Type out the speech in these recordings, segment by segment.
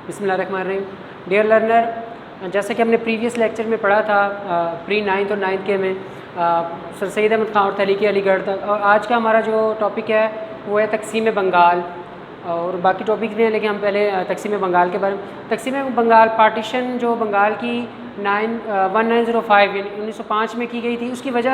بسم اللہ الرحمن الرحیم. ڈیئر لرنر, جیسا کہ ہم نے پریویس لیکچر میں پڑھا تھا پری 9th اور 9th کے میں سر سید احمد خان اور تحریک علی گڑھ تک, اور آج کا ہمارا جو ٹاپک ہے وہ ہے تقسیم بنگال, اور باقی ٹاپک بھی ہیں لیکن ہم پہلے تقسیم بنگال کے بارے میں. تقسیم بنگال پارٹیشن جو بنگال کی 1905 یعنی 1905 میں کی گئی تھی, اس کی وجہ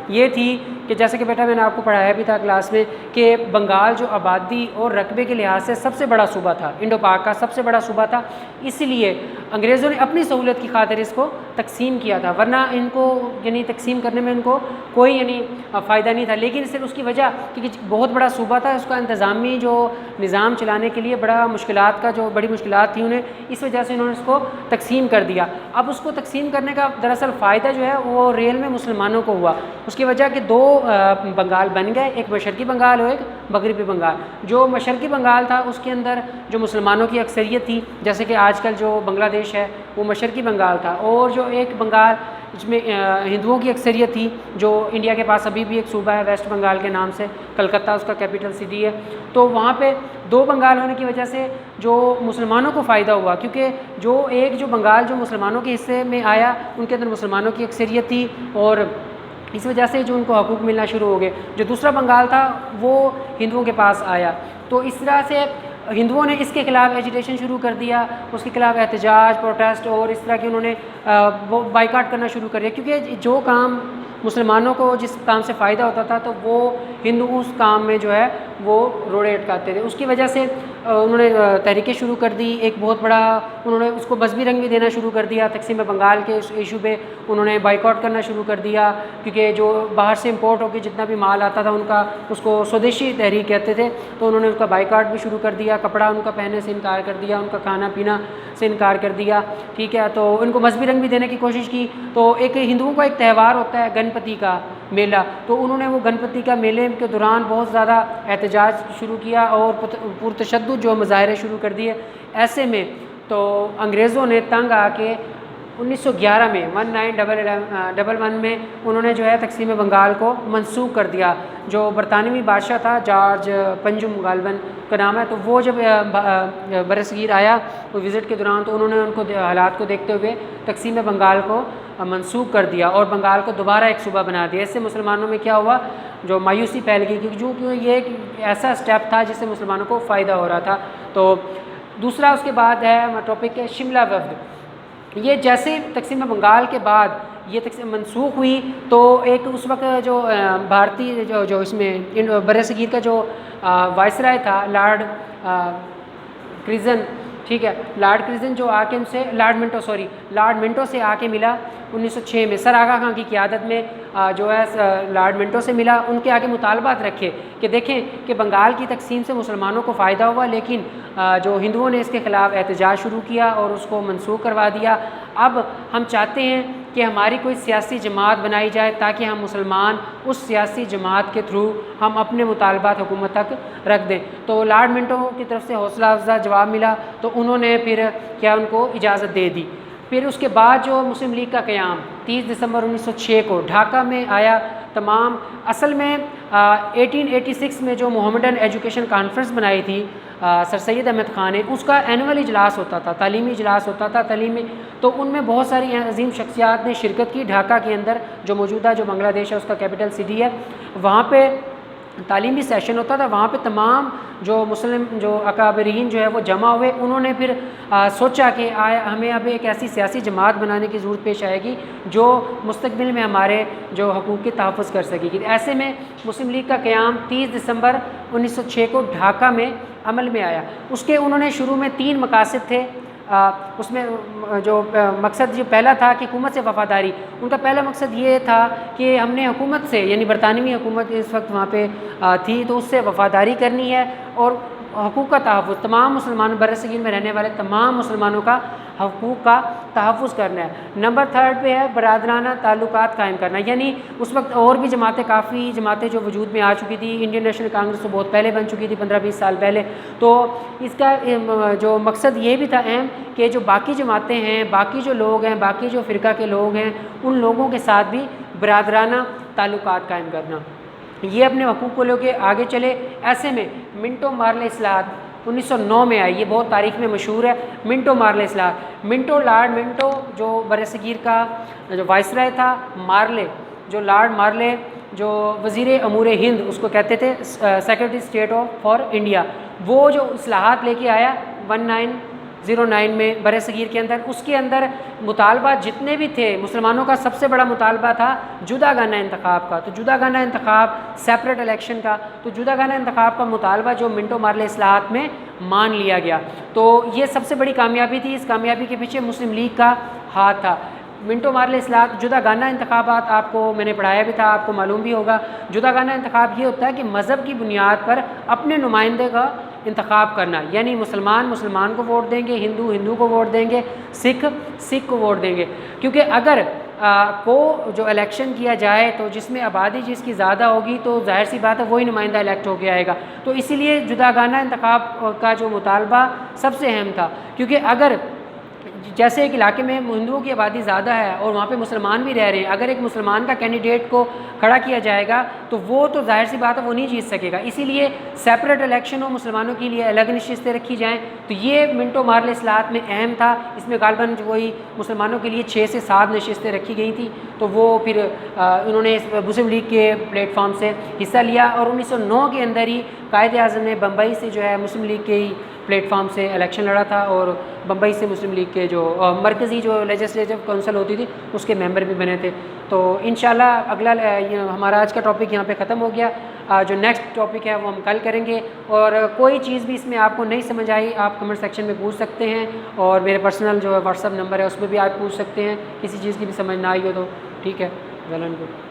یہ تھی کہ جیسے کہ بیٹا میں نے آپ کو پڑھایا بھی تھا کلاس میں کہ بنگال جو آبادی اور رقبے کے لحاظ سے سب سے بڑا صوبہ تھا, انڈو پاک کا سب سے بڑا صوبہ تھا, اسی لیے انگریزوں نے اپنی سہولت کی خاطر اس کو تقسیم کیا تھا, ورنہ ان کو یعنی تقسیم کرنے میں ان کو کوئی یعنی فائدہ نہیں تھا. لیکن صرف اس کی وجہ کیونکہ بہت بڑا صوبہ تھا, اس کا انتظامی جو نظام چلانے کے لیے بڑی مشکلات تھیں انہیں, اس وجہ سے انہوں نے اس کو تقسیم کر دیا. اب اس کو تقسیم کرنے کا دراصل فائدہ جو ہے وہ ریل میں مسلمانوں کو ہوا, اس کی وجہ کہ دو بنگال بن گئے, ایک مشرقی بنگال اور ایک مغربی بنگال. جو مشرقی بنگال تھا اس کے اندر جو مسلمانوں کی اکثریت تھی, جیسے کہ آج کل جو بنگلہ دیش ہے وہ مشرقی بنگال تھا, اور جو ایک بنگال جس میں ہندوؤں کی اکثریت تھی, جو انڈیا کے پاس ابھی بھی ایک صوبہ ہے ویسٹ بنگال کے نام سے, کلکتہ اس کا کیپٹل سٹی ہے. تو وہاں پہ دو بنگال ہونے کی وجہ سے جو مسلمانوں کو فائدہ ہوا, کیونکہ جو بنگال جو مسلمانوں کے حصے میں آیا ان کے اندر مسلمانوں کی اکثریت تھی, اور اس وجہ سے جو ان کو حقوق ملنا شروع ہو گئے. جو دوسرا بنگال تھا وہ ہندوؤں کے پاس آیا, تو اس طرح سے ہندوؤں نے اس کے خلاف ایجیٹیشن شروع کر دیا, اس کے خلاف احتجاج, پروٹیسٹ اور اس طرح کی انہوں نے وہ بائیکاٹ کرنا شروع کر دیا, کیونکہ جو کام مسلمانوں کو جس کام سے فائدہ ہوتا تھا تو وہ ہندو اس کام میں جو ہے وہ روڑے اٹکاتے تھے. اس کی وجہ سے انہوں نے تحریکیں شروع کر دی, ایک بہت بڑا انہوں نے اس کو مذہبی رنگ بھی دینا شروع کر دیا. تقسیم بنگال کے اس ایشو پہ انہوں نے بائیکاٹ کرنا شروع کر دیا, کیونکہ جو باہر سے امپورٹ ہو کے جتنا بھی مال آتا تھا ان کا اس کو سودیشی تحریک کہتے تھے, تو انہوں نے اس کا بائیکاٹ بھی شروع کر دیا, کپڑا ان کا پہننے سے انکار کر دیا, ان کا کھانا پینا سے انکار کر دیا, ٹھیک ہے. تو ان کو مذہبی رنگ بھی دینے کی کوشش کی. تو ایک ہندوؤں کا ایک تہوار ہوتا ہے گنپتی کا میلہ, تو انہوں نے وہ گنپتی کا میلے کے دوران بہت زیادہ احتجاج شروع کیا اور پرتشدد جو مظاہرے شروع کر دیے. ایسے میں تو انگریزوں نے تنگ آ کے 1911 میں 1911 میں انہوں نے جو ہے تقسیم بنگال کو منسوخ کر دیا. جو برطانوی بادشاہ تھا جارج پنجم غالباً کا نام ہے, تو وہ جب برصغیر آیا وہ وزٹ کے دوران, تو انہوں نے ان کو حالات کو دیکھتے ہوئے تقسیم بنگال کو منسوخ کر دیا اور بنگال کو دوبارہ ایک صوبہ بنا دیا. اس سے مسلمانوں میں کیا ہوا, جو مایوسی پھیل گئی, کیونکہ یہ ایک ایسا اسٹیپ تھا جس سے مسلمانوں کو فائدہ ہو رہا تھا. تو دوسرا اس کے بعد ہے ٹاپک ہے شملہ وفد. یہ جیسے تقسیم بنگال کے بعد یہ تقسیم منسوخ ہوئی, تو ایک اس وقت جو بھارتی جو اس میں برصغیر کا جو وائسرائے تھا لارڈ کرزن, ٹھیک ہے, لارڈ کرزن جو آ کے ان سے لارڈ منٹو سے آ کے ملا 1906 میں, سر آغا خان کی قیادت میں جو ہے لارڈ منٹو سے ملا. ان کے آگے مطالبات رکھے کہ دیکھیں کہ بنگال کی تقسیم سے مسلمانوں کو فائدہ ہوا, لیکن جو ہندوؤں نے اس کے خلاف احتجاج شروع کیا اور اس کو منسوخ کروا دیا. اب ہم چاہتے ہیں کہ ہماری کوئی سیاسی جماعت بنائی جائے تاکہ ہم مسلمان اس سیاسی جماعت کے تھرو ہم اپنے مطالبات حکومت تک رکھ دیں. تو لارڈ منٹو کی طرف سے حوصلہ افزا جواب ملا, تو انہوں نے پھر کیا ان کو اجازت دے دی. پھر اس کے بعد جو مسلم لیگ کا قیام 30 دسمبر 1906 کو ڈھاکہ میں آیا. تمام اصل میں 1886 میں جو محمدن ایجوکیشن کانفرنس بنائی تھی سر سید احمد خان نے, اس کا اینول اجلاس ہوتا تھا, تعلیمی اجلاس ہوتا تھا تعلیمی, تو ان میں بہت ساری عظیم شخصیات نے شرکت کی. ڈھاکہ کے اندر جو موجودہ جو بنگلہ دیش ہے اس کا کیپٹل سٹی ہے, وہاں پہ تعلیمی سیشن ہوتا تھا. وہاں پہ تمام جو مسلم جو اکابرین جو ہے وہ جمع ہوئے. انہوں نے پھر سوچا کہ ہمیں اب ایک ایسی سیاسی جماعت بنانے کی ضرورت پیش آئے گی جو مستقبل میں ہمارے جو حقوق کے تحفظ کر سکے گی. ایسے میں مسلم لیگ کا قیام 30 دسمبر 1906 کو ڈھاکہ میں عمل میں آیا. اس کے انہوں نے شروع میں 3 مقاصد تھے. اس میں جو مقصد جو پہلا تھا کہ حکومت سے وفاداری. ان کا پہلا مقصد یہ تھا کہ ہم نے حکومت سے یعنی برطانوی حکومت اس وقت وہاں پہ تھی تو اس سے وفاداری کرنی ہے اور حقوق کا تحفظ, تمام مسلمانوں برصغیر میں رہنے والے تمام مسلمانوں کا حقوق کا تحفظ کرنا ہے. نمبر 3 پہ ہے برادرانہ تعلقات قائم کرنا, یعنی اس وقت اور بھی کافی جماعتیں جو وجود میں آ چکی تھی. انڈین نیشنل کانگریس تو بہت پہلے بن چکی تھی 15-20 سال پہلے. تو اس کا جو مقصد یہ بھی تھا اہم کہ جو باقی جماعتیں ہیں, باقی جو لوگ ہیں, باقی جو فرقہ کے لوگ ہیں, ان لوگوں کے ساتھ بھی برادرانہ تعلقات قائم کرنا. یہ اپنے حقوق کو لے کے آگے چلے. ایسے میں منٹو مارلے اصلاحات 1909 میں آئی. یہ بہت تاریخ میں مشہور ہے. منٹو مارلے اصلاحات. لارڈ منٹو جو برصغیر کا جو وائسرائے تھا، مارلے جو لارڈ مارلے جو وزیر امور ہند اس کو کہتے تھے، سیکرٹری اسٹیٹ فار انڈیا، وہ جو اصلاحات لے کے آیا 1909 میں برصغیر کے اندر. اس کے اندر مطالبات جتنے بھی تھے مسلمانوں کا، سب سے بڑا مطالبہ تھا جدا گانا انتخاب کا. تو جدا گانا انتخاب، سیپریٹ الیکشن کا. تو جدا گانا انتخاب کا مطالبہ جو منٹو مارلے اصلاحات میں مان لیا گیا. تو یہ سب سے بڑی کامیابی تھی. اس کامیابی کے پیچھے مسلم لیگ کا ہاتھ تھا. منٹو مارلے اصلاحات، جدا گانا انتخابات آپ کو میں نے پڑھایا بھی تھا، آپ کو معلوم بھی ہوگا. جدا گانا انتخاب یہ ہوتا ہے کہ مذہب کی بنیاد پر اپنے نمائندے کا انتخاب کرنا. یعنی مسلمان کو ووٹ دیں گے، ہندو کو ووٹ دیں گے، سکھ کو ووٹ دیں گے. کیونکہ اگر کو جو الیکشن کیا جائے تو جس میں آبادی جس کی زیادہ ہوگی تو ظاہر سی بات ہے وہی نمائندہ الیکٹ ہو کے آئے گا. تو اسی لیے جدا گانا انتخاب کا جو مطالبہ سب سے اہم تھا. کیونکہ اگر جیسے ایک علاقے میں ہندوؤں کی آبادی زیادہ ہے اور وہاں پہ مسلمان بھی رہ رہے ہیں، اگر ایک مسلمان کا کینڈیڈیٹ کو کھڑا کیا جائے گا تو وہ تو ظاہر سی بات ہے وہ نہیں جیت سکے گا. اسی لیے سیپریٹ الیکشن ہو، مسلمانوں کے لیے الگ نشستیں رکھی جائیں. تو یہ منٹو مارلے اصلاحات میں اہم تھا. اس میں غالباً وہی مسلمانوں کے لیے 6 سے 7 نشستیں رکھی گئی تھیں. تو وہ پھر انہوں نے مسلم لیگ کے پلیٹ فارم سے حصہ لیا. اور 1909 کے اندر ہی قائد اعظم نے بمبئی سے جو ہے مسلم لیگ کے ہی پلیٹ فارم سے الیکشن لڑا تھا، اور بمبئی سے مسلم لیگ کے جو مرکزی جو لیجسلیٹو کونسل ہوتی تھی اس کے ممبر بھی بنے تھے. تو انشاءاللہ اگلا ہمارا آج کا ٹاپک یہاں پہ ختم ہو گیا. جو نیکسٹ ٹاپک ہے وہ ہم کل کریں گے. اور کوئی چیز بھی اس میں آپ کو نہیں سمجھ آئی آپ کمنٹ سیکشن میں پوچھ سکتے ہیں، اور میرے پرسنل جو ہے واٹس ایپ نمبر ہے اس پہ بھی آپ پوچھ سکتے ہیں. کسی چیز کی بھی سمجھ نہ آئی ہو تو ٹھیک ہے. Well and good.